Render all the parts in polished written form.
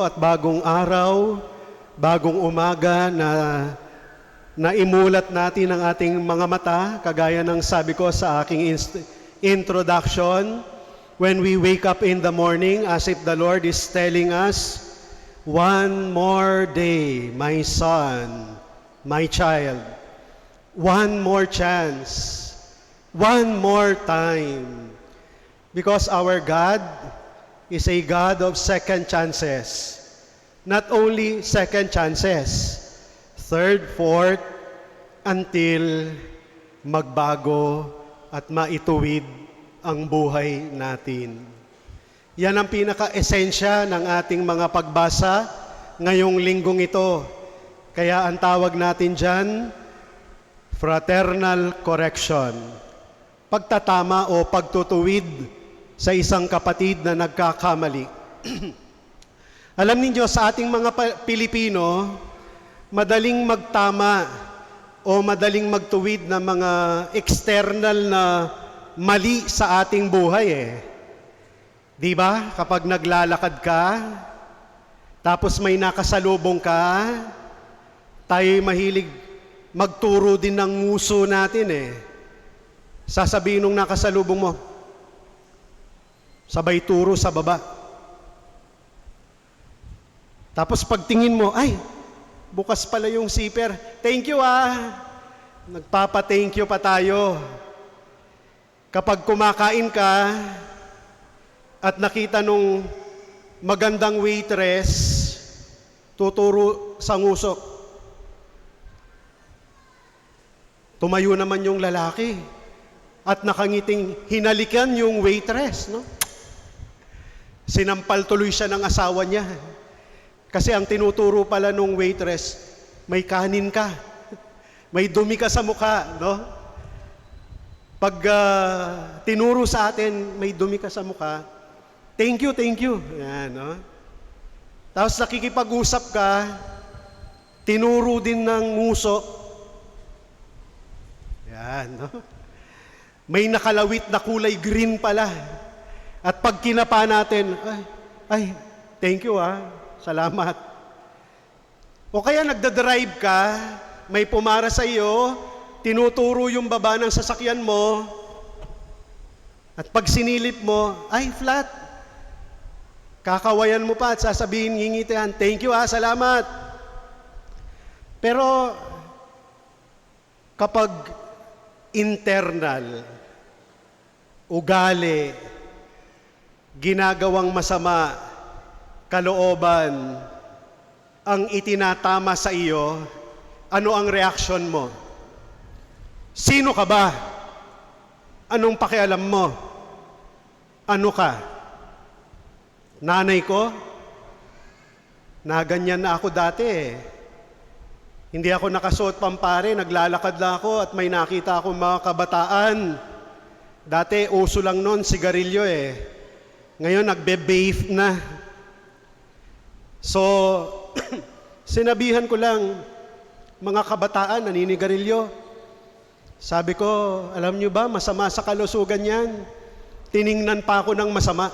At bagong araw, bagong umaga na naimulat natin ang ating mga mata, kagaya ng sabi ko sa aking introduction, when we wake up in the morning, as if the Lord is telling us, one more day, my son, my child, one more chance, one more time. Because our God is a God of second chances. Not only second chances, third, fourth, until magbago at maituwid ang buhay natin. Yan ang pinaka-esensya ng ating mga pagbasa ngayong linggong ito. Kaya ang tawag natin dyan, fraternal correction. Pagtatama o pagtutuwid sa isang kapatid na nagkakamali. Alam niyo sa ating mga Pilipino, madaling magtama o madaling magtuwid ng mga external na mali sa ating buhay Di ba? Kapag naglalakad ka, tapos may nakasalubong ka, tayo'y mahilig magturo din ng nguso natin Sasabihin nung nakasalubong mo, sabay turo sa baba. Tapos pagtingin mo, ay, bukas pala yung zipper. Thank you Nagpapa-thank you pa tayo. Kapag kumakain ka at nakita nung magandang waitress, tuturo sa ngusok. Tumayo naman yung lalaki at nakangiting hinalikan yung waitress, no? Sinampal tuloy siya ng asawa niya. Kasi ang tinuturo pala nung waitress, may kanin ka. May dumi ka sa mukha, no? Pag tinuro sa atin, may dumi ka sa mukha, thank you. Yan, no? Tapos nakikipag-usap ka, tinuro din ng nguso. Yan, no? May nakalawit na kulay green pala. At pag kinapa natin, ay, thank you salamat. O kaya nagdadrive ka, may pumara sa iyo, tinuturo yung baba ng sasakyan mo, at pag sinilip mo, ay, flat. Kakawayan mo pa at sasabihin, ngingitihan, thank you salamat. Pero, kapag internal, ugali, ginagawang masama, kalooban, ang itinatama sa iyo, ano ang reaksyon mo? Sino ka ba? Anong pakialam mo? Ano ka? Nanay ko? Naganyan na ako dati Hindi ako nakasuot pampare, naglalakad na ako at may nakita akong mga kabataan. Dati, uso lang noon, sigarilyo Ngayon, nagbe-vape na. So, sinabihan ko lang, mga kabataan, naninigarilyo. Sabi ko, alam nyo ba, masama sa kalusugan yan. Tiningnan pa ako ng masama.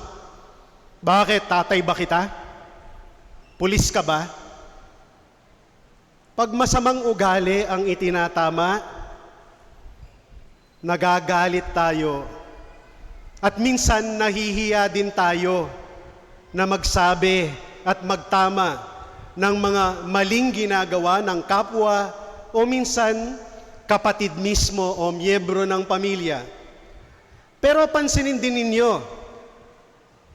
Bakit? Tatay ba kita? Pulis ka ba? Pag masamang ugali ang itinatama, nagagalit tayo. At minsan nahihiya din tayo na magsabi at magtama ng mga maling ginagawa ng kapwa o minsan kapatid mismo o miyembro ng pamilya. Pero pansinin din ninyo,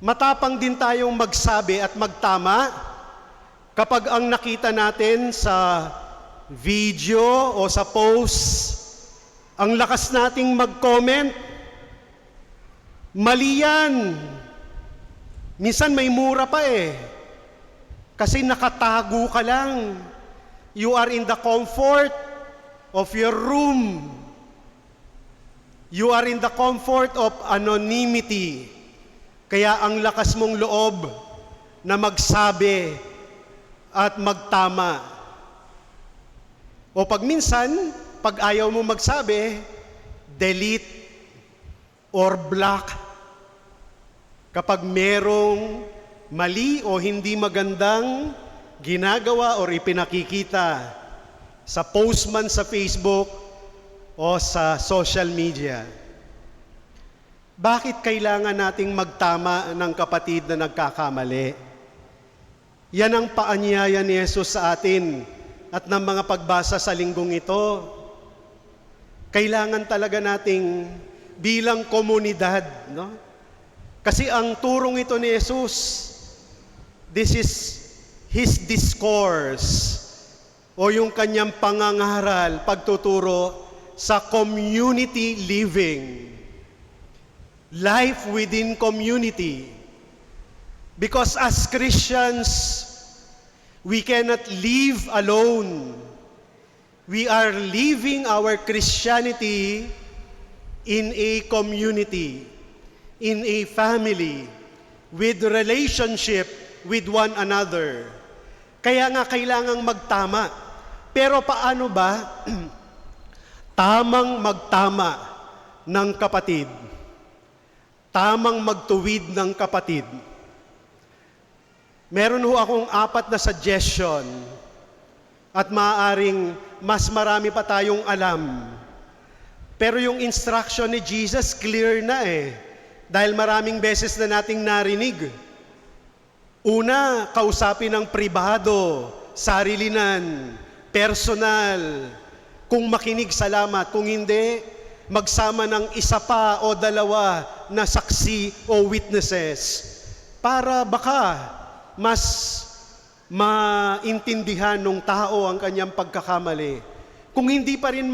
matapang din tayong magsabi at magtama kapag ang nakita natin sa video o sa post, ang lakas nating mag-comment, mali yan. Minsan may mura pa Kasi nakatago ka lang. You are in the comfort of your room. You are in the comfort of anonymity. Kaya ang lakas mong loob na magsabi at magtama. O pag minsan, pag ayaw mo magsabi, delete or block kapag merong mali o hindi magandang ginagawa o ipinakikita sa post man sa Facebook o sa social media. Bakit kailangan nating magtama ng kapatid na nagkakamali? Yan ang paanyaya ni Jesus sa atin at ng mga pagbasa sa linggong ito. Kailangan talaga nating bilang komunidad, no? Kasi ang turong ito ni Jesus, this is His discourse o yung kanyang pangangaral, pagtuturo sa community living. Life within community. Because as Christians, we cannot live alone. We are living our Christianity in a community, in a family, with relationship with one another. Kaya nga kailangang magtama. Pero paano ba tamang magtama ng kapatid? Tamang magtuwid ng kapatid. Meron ho akong 4 na suggestion at maaaring mas marami pa tayong alam. Pero yung instruction ni Jesus clear na dahil maraming beses na nating narinig. Una, kausapin ng pribado, sarilinan, personal. Kung makinig, salamat. Kung hindi, magsama ng 1 pa o 2 na saksi o witnesses para baka mas maintindihan ng tao ang kanyang pagkakamali. Kung hindi pa rin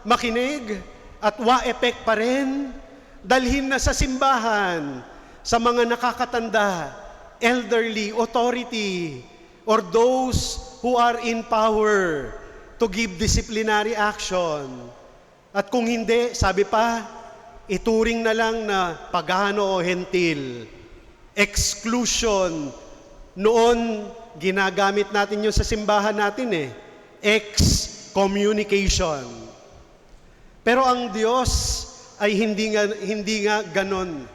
makinig at wa-effect pa rin, dalhin na sa simbahan, sa mga nakakatanda, elderly, authority, or those who are in power to give disciplinary action. At kung hindi, sabi pa, ituring na lang na pagano o hentil. Exclusion. Noon, ginagamit natin yun sa simbahan natin excommunication. Pero ang Diyos ay hindi nga ganon.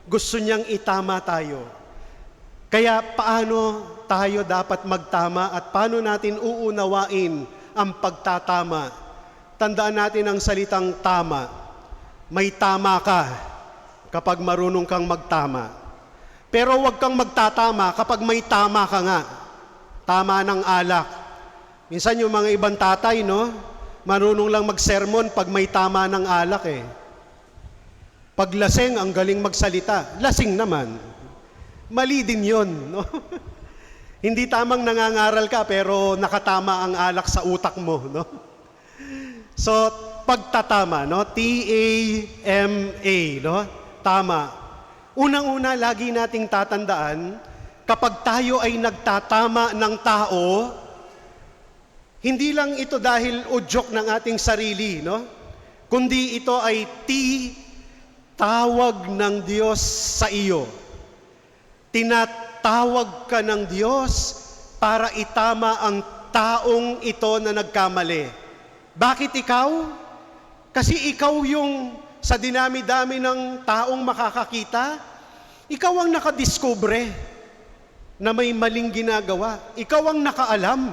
Gusto niyang itama tayo. Kaya paano tayo dapat magtama at paano natin uunawain ang pagtatama? Tandaan natin ang salitang tama. May tama ka kapag marunong kang magtama. Pero huwag kang magtatama kapag may tama ka nga. Tama ng alak. Minsan yung mga ibang tatay, no? Marunong lang magsermon pag may tama ng alak Pag lasing, ang galing magsalita. Lasing naman. Mali din yun, no? Hindi tamang nangangaral ka pero nakatama ang alak sa utak mo, no? So, pagtatama, no? T-A-M-A, no? Tama. Unang-una, lagi nating tatandaan, kapag tayo ay nagtatama ng tao, hindi lang ito dahil udyok ng ating sarili, no? Kundi ito ay tawag ng Diyos sa iyo. Tinatawag ka ng Diyos para itama ang taong ito na nagkamali. Bakit ikaw? Kasi ikaw yung sa dinami-dami ng taong makakakita, ikaw ang nakadiskubre na may maling ginagawa. Ikaw ang nakaalam.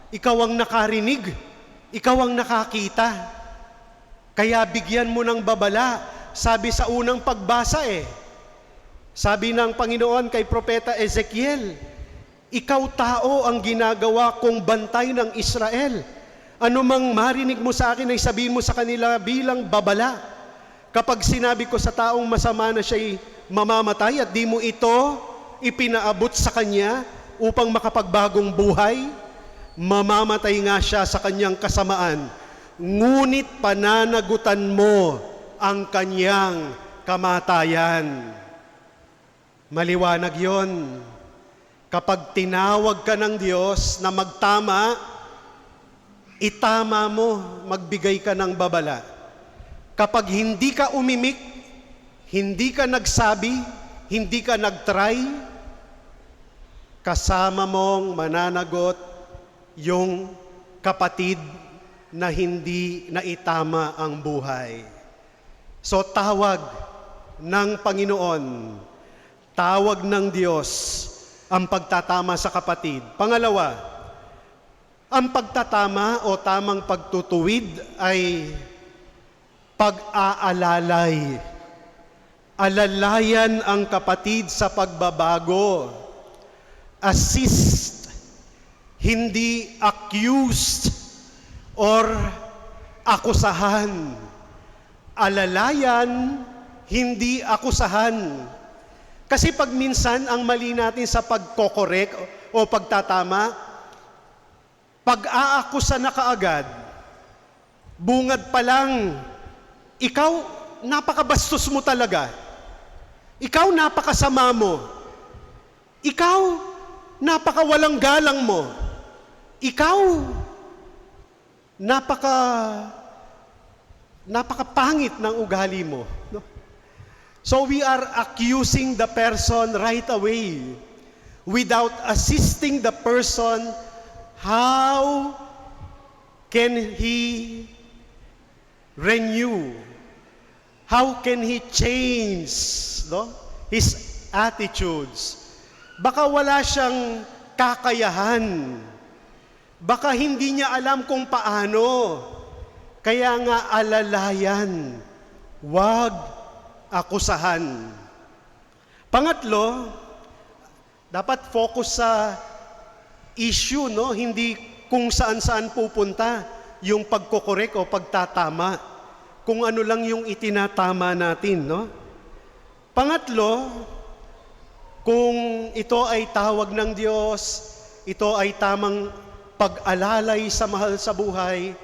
Ikaw ang nakarinig. Ikaw ang nakakita. Kaya bigyan mo ng babala. Sabi sa unang pagbasa Sabi ng Panginoon kay Propeta Ezekiel, ikaw tao ang ginagawa kong bantay ng Israel. Ano mang marinig mo sa akin ay sabihin mo sa kanila bilang babala. Kapag sinabi ko sa taong masama na siya'y mamamatay at di mo ito ipinaabot sa kanya upang makapagbagong buhay, mamamatay nga siya sa kanyang kasamaan. Ngunit pananagutan mo ang kanyang kamatayan. Maliwanag yon. Kapag tinawag ka ng Diyos na magtama, itama mo, magbigay ka ng babala. Kapag hindi ka umimik, hindi ka nagsabi, hindi ka nagtry, kasama mong mananagot yung kapatid na hindi naitama ang buhay. So tawag ng Panginoon, tawag ng Diyos ang pagtatama sa kapatid. Pangalawa, ang pagtatama o tamang pagtutuwid ay pag-aalalay. Alalayan ang kapatid sa pagbabago. Assist, hindi accused or akusahan. Alalayan, hindi akusahan. Kasi pag minsan ang mali natin sa pagkokorek o pagtatama, pag-aakusa na kaagad, bungad pa lang, ikaw, napakabastos mo talaga. Ikaw, napakasama mo. Ikaw, napakawalang galang mo. Ikaw, napakapangit ng ugali mo. No? So we are accusing the person right away without assisting the person. How can he renew? How can he change, no, his attitudes? Baka wala siyang kakayahan. Baka hindi niya alam kung paano. Kaya nga alalayan, wag akusahan. Pangatlo, dapat focus sa issue, no? Hindi kung saan-saan pupunta yung pagkokorek o pagtatama. Kung ano lang yung itinatama natin, no? Pangatlo, kung ito ay tawag ng Diyos, ito ay tamang pag-alalay sa mahal sa buhay,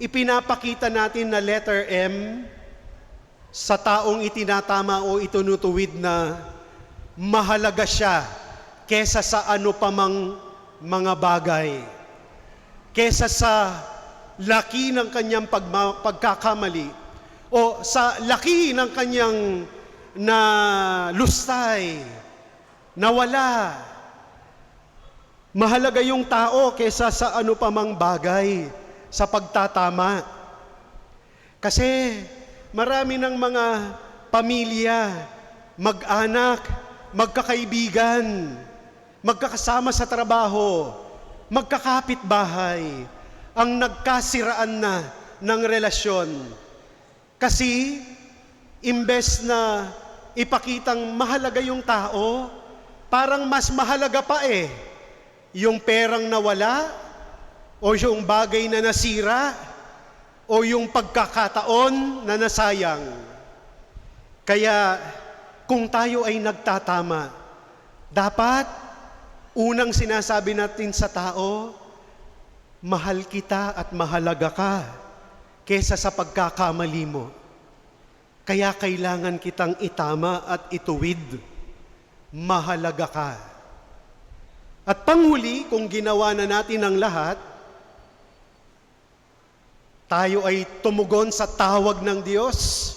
ipinapakita natin na letter M sa taong itinatama o itinutuwid na mahalaga siya kesa sa ano pa mang mga bagay, kesa sa laki ng kanyang pagkakamali o sa laki ng kanyang na lustay, nawala. Mahalaga yung tao kesa sa ano pa mang bagay sa pagtatama. Kasi marami ng mga pamilya, mag-anak, magkakaibigan, magkakasama sa trabaho, magkakapitbahay, ang nagkasiraan na ng relasyon. Kasi imbes na ipakitang mahalaga yung tao, parang mas mahalaga pa yung perang nawala, o yung bagay na nasira, o yung pagkakataon na nasayang. Kaya kung tayo ay nagtatama, dapat unang sinasabi natin sa tao, mahal kita at mahalaga ka kesa sa pagkakamali mo. Kaya kailangan kitang itama at ituwid. Mahalaga ka. At panghuli, kung ginawa na natin ang lahat, tayo ay tumugon sa tawag ng Diyos,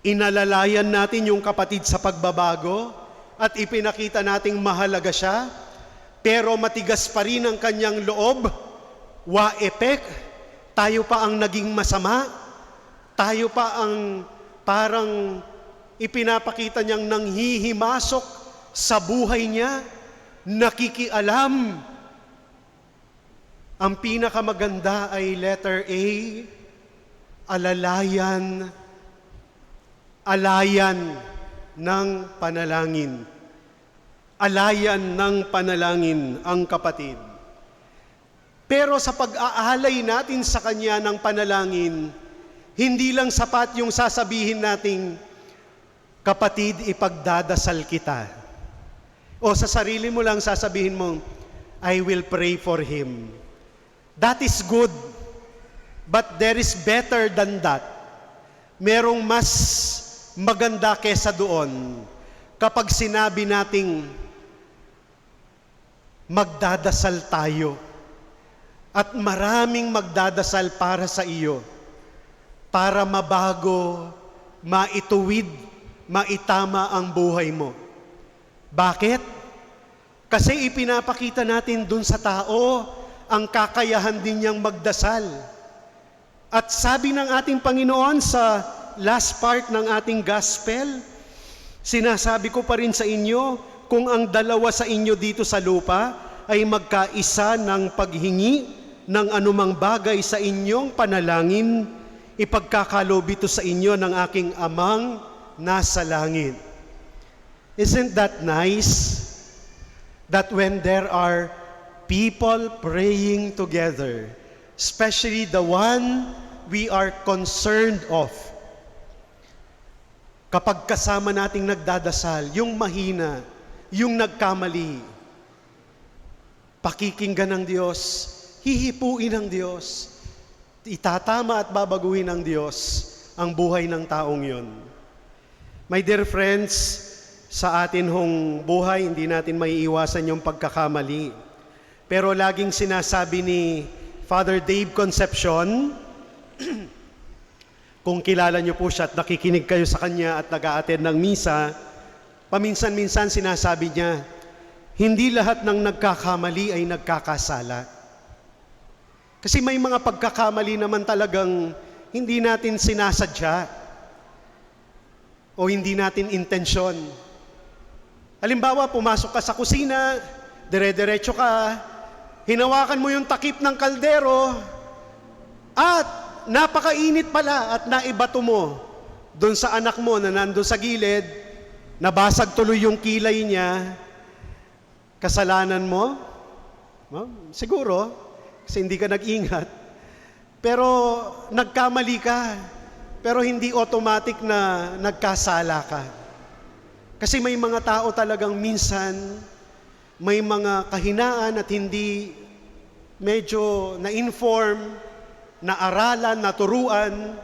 inalalayan natin yung kapatid sa pagbabago, at ipinakita nating mahalaga siya, pero matigas pa rin ang kanyang loob, wa-epek, tayo pa ang naging masama, tayo pa ang parang ipinapakita niyang nanghihimasok sa buhay niya, nakikialam. Ang pinakamaganda ay letter A, alayan ng panalangin. Alayan ng panalangin ang kapatid. Pero sa pag-aalay natin sa kanya ng panalangin, hindi lang sapat yung sasabihin nating, kapatid, ipagdadasal kita. O sa sarili mo lang sasabihin mo, I will pray for him. That is good. But there is better than that. Merong mas maganda kesa doon. Kapag sinabi nating, magdadasal tayo. At maraming magdadasal para sa iyo. Para mabago, maituwid, maitama ang buhay mo. Bakit? Kasi ipinapakita natin dun sa tao ang kakayahan din niyang magdasal. At sabi ng ating Panginoon sa last part ng ating gospel, sinasabi ko pa rin sa inyo, kung ang dalawa sa inyo dito sa lupa ay magkaisa ng paghingi ng anumang bagay sa inyong panalangin, ipagkakaloob ito sa inyo ng aking Amang nasa langit. Isn't that nice? That when there are people praying together, especially the one we are concerned of, kapag kasama nating nagdadasal, yung mahina, yung nagkamali, pakikinggan ng Diyos, hihipuin ng Diyos, itatama at babaguhin ng Diyos ang buhay ng taong yon. My dear friends, sa atin hong buhay, hindi natin maiiwasan yung pagkakamali. Pero laging sinasabi ni Father Dave Concepcion, kung kilala niyo po siya at nakikinig kayo sa kanya at nag-a-attend ng misa, paminsan-minsan sinasabi niya, hindi lahat ng nagkakamali ay nagkakasala. Kasi may mga pagkakamali naman talagang hindi natin sinasadya o hindi natin intensyon. Halimbawa, pumasok ka sa kusina, dire-diretso ka, hinawakan mo yung takip ng kaldero, at napakainit pala at naibato mo doon sa anak mo na nandun sa gilid, nabasag tuloy yung kilay niya, kasalanan mo? No? Siguro, kasi hindi ka nag-ingat. Pero nagkamali ka, pero hindi automatic na nagkasala ka. Kasi may mga tao talagang minsan, may mga kahinaan at hindi medyo na-inform, na-aralan, naturuan.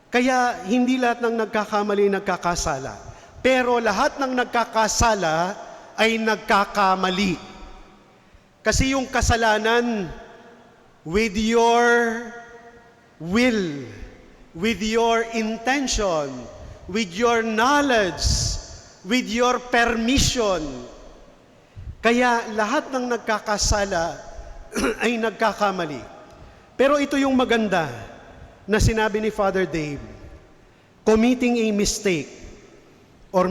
Kaya hindi lahat ng nagkakamali nagkakasala. Pero lahat ng nagkakasala ay nagkakamali. Kasi yung kasalanan, with your will, with your intention, with your knowledge, with your permission. Kaya lahat ng nagkakasala ay nagkakamali. Pero ito yung maganda na sinabi ni Father Dave, committing a mistake or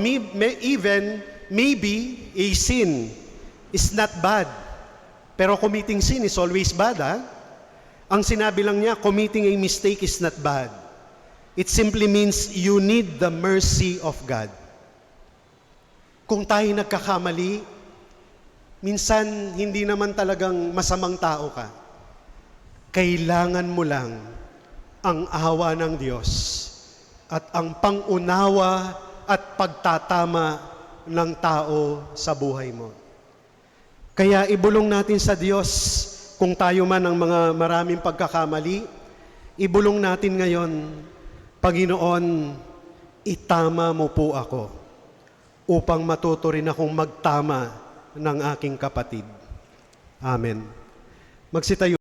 even maybe a sin is not bad. Pero committing sin is always bad, ha? Ang sinabi lang niya, committing a mistake is not bad. It simply means you need the mercy of God. Kung tayo nagkakamali, minsan hindi naman talagang masamang tao ka. Kailangan mo lang ang awa ng Diyos at ang pangunawa at pagtatama ng tao sa buhay mo. Kaya ibulong natin sa Diyos, kung tayo man ang mga maraming pagkakamali, ibulong natin ngayon, Panginoon, itama mo po ako upang matuto rin akong magtama ng aking kapatid. Amen. Magsitayo.